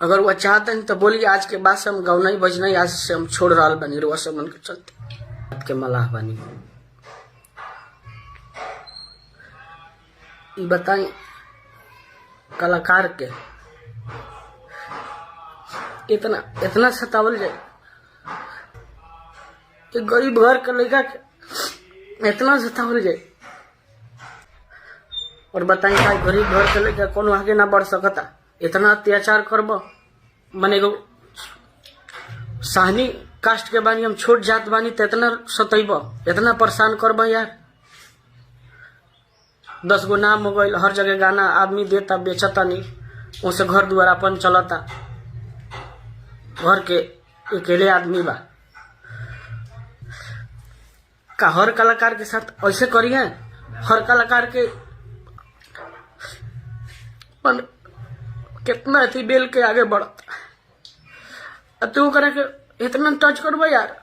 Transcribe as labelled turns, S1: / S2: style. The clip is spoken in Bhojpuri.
S1: अगर वो चाहते हैं तो बोलिए आज के बाद से हम गाँव नहीं बजना, आज से हम छोड़ रहा बनी रुआ सब मन के चलते के मलाह बनी। बताई कलाकार के इतना इतना सतावल जाए, एक गरीब घर के लड़का के इतना सतावल जाए। और बताई भाई गरीब घर के लड़का कोनो आगे ना बढ़ सकता, इतना अत्याचार करब। मने एगो साहनी कास्ट के बानी, हम छोट जात बानी तो इतना सतैब, इतना परेशान करब यार। 10 गो नाम हो गई, हर जगह गाना आदमी देता बेचता नहीं, उनसे घर द्वार अपन चलता। घर के अकेले आदमी बा का हर कलाकार के साथ ऐसे करिए? हर कलाकार के कितना अति बेल के आगे बढ़ता, तू करे के इतना टच करबो यार।